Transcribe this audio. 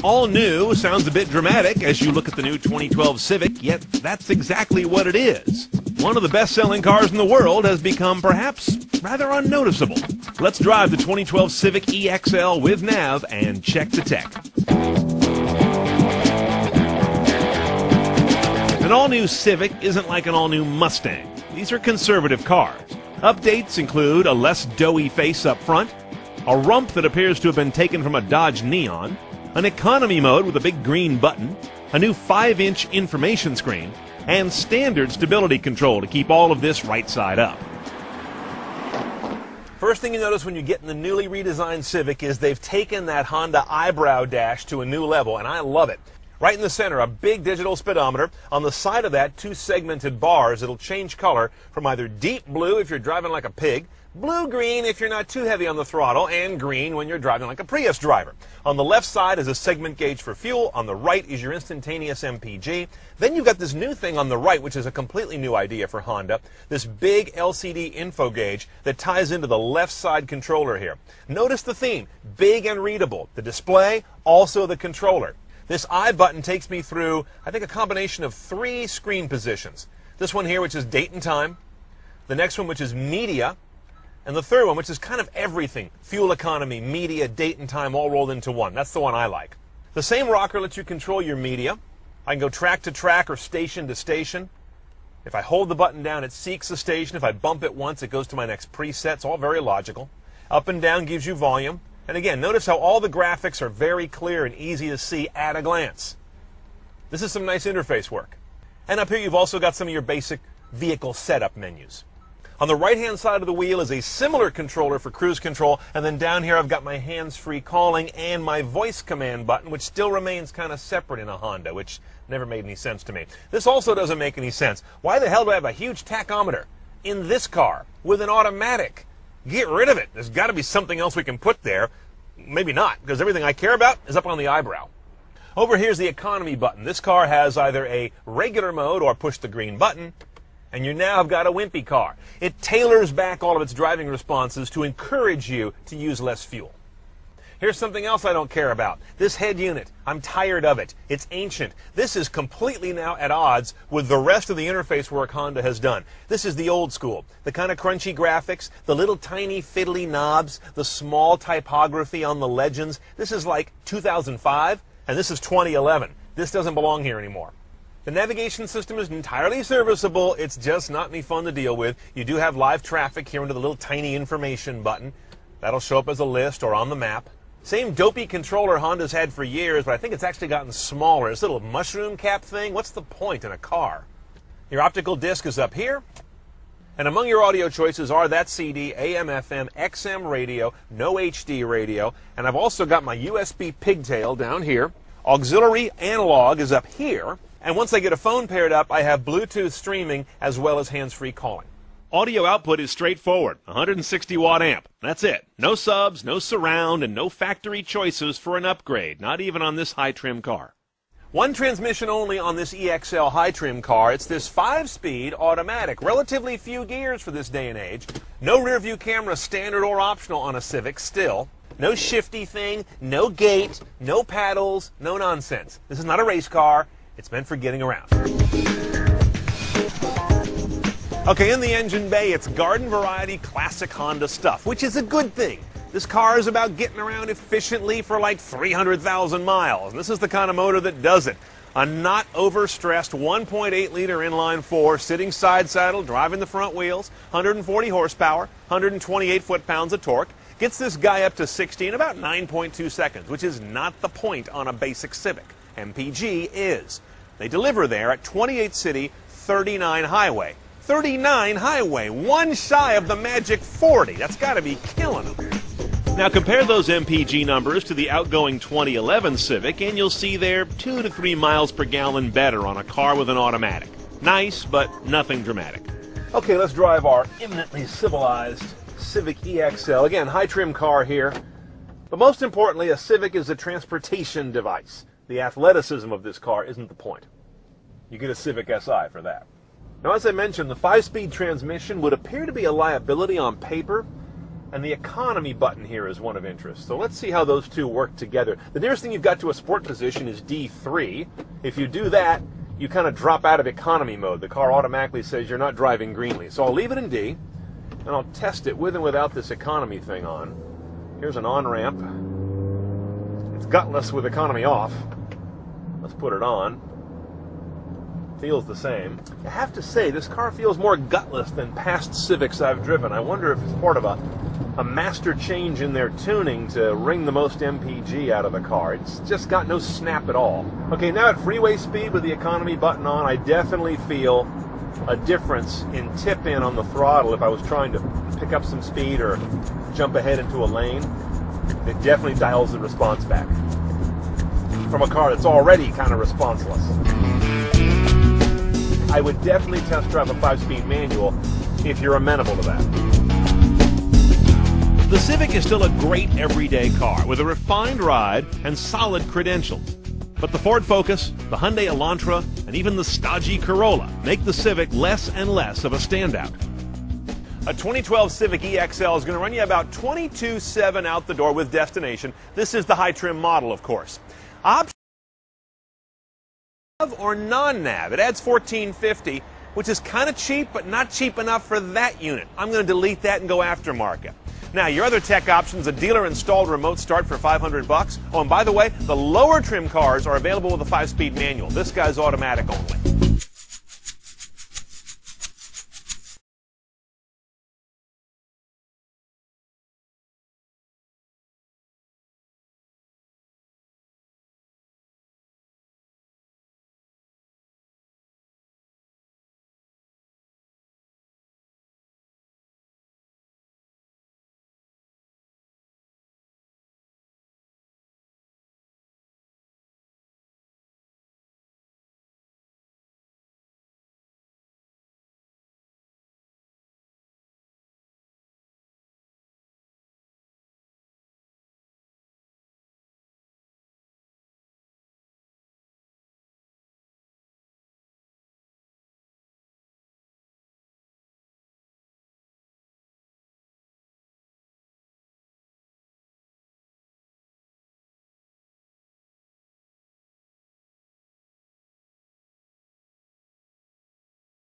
All new sounds a bit dramatic as you look at the new 2012 Civic, yet that's exactly what it is. One of the best-selling cars in the world has become perhaps rather unnoticeable. Let's drive the 2012 Civic EXL with nav and check the tech. An all-new Civic isn't like an all-new Mustang. These are conservative cars. Updates include a less doughy face up front, a rump that appears to have been taken from a Dodge Neon, an economy mode with a big green button, a new 5-inch information screen, and standard stability control to keep all of this right side up. First thing you notice when you get in the newly redesigned Civic is they've taken that Honda eyebrow dash to a new level, and I love it. Right in the center, a big digital speedometer. On the side of that, 2 segmented bars that'll change color from either deep blue if you're driving like a pig, blue-green if you're not too heavy on the throttle, and green when you're driving like a Prius driver. On the left side is a segment gauge for fuel. On the right is your instantaneous MPG. Then you've got this new thing on the right, which is a completely new idea for Honda, this big LCD info gauge that ties into the left side controller here. Notice the theme, big and readable. The display, also the controller. This I button takes me through, I think, a combination of 3 screen positions. This one here, which is date and time. The next one, which is media. And the third one, which is kind of everything. Fuel economy, media, date and time, all rolled into one. That's the one I like. The same rocker lets you control your media. I can go track to track or station to station. If I hold the button down, it seeks the station. If I bump it once, it goes to my next preset. It's all very logical. Up and down gives you volume. And again, notice how all the graphics are very clear and easy to see at a glance. This is some nice interface work. And up here you've also got some of your basic vehicle setup menus. On the right-hand side of the wheel is a similar controller for cruise control, and then down here I've got my hands-free calling and my voice command button, which still remains kind of separate in a Honda, which never made any sense to me. This also doesn't make any sense. Why the hell do I have a huge tachometer in this car with an automatic? Get rid of it. There's got to be something else we can put there. Maybe not, because everything I care about is up on the eyebrow. Over here's the economy button. This car has either a regular mode or push the green button, and you now have got a wimpy car. It tailors back all of its driving responses to encourage you to use less fuel. Here's something else I don't care about. This head unit. I'm tired of it. It's ancient. This is completely now at odds with the rest of the interface work Honda has done. This is the old school. The kind of crunchy graphics, the little tiny fiddly knobs, the small typography on the legends. This is like 2005, and this is 2011. This doesn't belong here anymore. The navigation system is entirely serviceable. It's just not any fun to deal with. You do have live traffic here under the little tiny information button. That'll show up as a list or on the map. Same dopey controller Honda's had for years, but I think it's actually gotten smaller. This little mushroom cap thing, what's the point in a car? Your optical disc is up here. And among your audio choices are that CD, AM, FM, XM radio, no HD radio. And I've also got my USB pigtail down here. Auxiliary analog is up here. And once I get a phone paired up, I have Bluetooth streaming as well as hands-free calling. Audio output is straightforward, 160 watt amp. That's it. No subs, no surround, and no factory choices for an upgrade, not even on this high-trim car. One transmission only on this EXL high-trim car. It's this 5-speed automatic. Relatively few gears for this day and age. No rear-view camera, standard or optional on a Civic still. No shifty thing, no gate, no paddles, no nonsense. This is not a race car. It's meant for getting around. Okay, in the engine bay, it's garden variety classic Honda stuff, which is a good thing. This car is about getting around efficiently for like 300,000 miles. And this is the kind of motor that does it. A not overstressed 1.8-liter inline-4, sitting side saddle, driving the front wheels, 140 horsepower, 128 foot-pounds of torque. Gets this guy up to 60 in about 9.2 seconds, which is not the point on a basic Civic. MPG is. They deliver there at 28 city, 39 highway. 39 highway, one shy of the magic 40. That's got to be killing them. Now compare those MPG numbers to the outgoing 2011 Civic, and you'll see they're 2 to 3 miles per gallon better on a car with an automatic. Nice, but nothing dramatic. Okay, let's drive our eminently civilized Civic EXL. Again, high-trim car here. But most importantly, a Civic is a transportation device. The athleticism of this car isn't the point. You get a Civic Si for that. Now, as I mentioned, the 5-speed transmission would appear to be a liability on paper, And the economy button here is one of interest. So let's see how those two work together. The nearest thing you've got to a sport position is D3. If you do that, you kind of drop out of economy mode. The car automatically says you're not driving greenly. So I'll leave it in D, and I'll test it with and without this economy thing on. Here's an on-ramp. It's gutless with economy off. Let's put it on. Feels the same. I have to say, this car feels more gutless than past Civics I've driven. I wonder if it's part of a master change in their tuning to wring the most MPG out of the car. It's just got no snap at all. Okay, now at freeway speed with the economy button on, I definitely feel a difference in tip-in on the throttle if I was trying to pick up some speed or jump ahead into a lane. It definitely dials the response back from a car that's already kind of responseless. I would definitely test drive a 5-speed manual if you're amenable to that. The Civic is still a great everyday car with a refined ride and solid credentials. But the Ford Focus, the Hyundai Elantra, and even the stodgy Corolla make the Civic less and less of a standout. A 2012 Civic EXL is going to run you about $22,700 out the door with destination. This is the high trim model, of course. Option or non-nav. It adds $1,450, which is kind of cheap, but not cheap enough for that unit. I'm going to delete that and go aftermarket. Now, your other tech options, a dealer-installed remote start for $500. Oh, and by the way, the lower trim cars are available with a 5-speed manual. This guy's automatic only.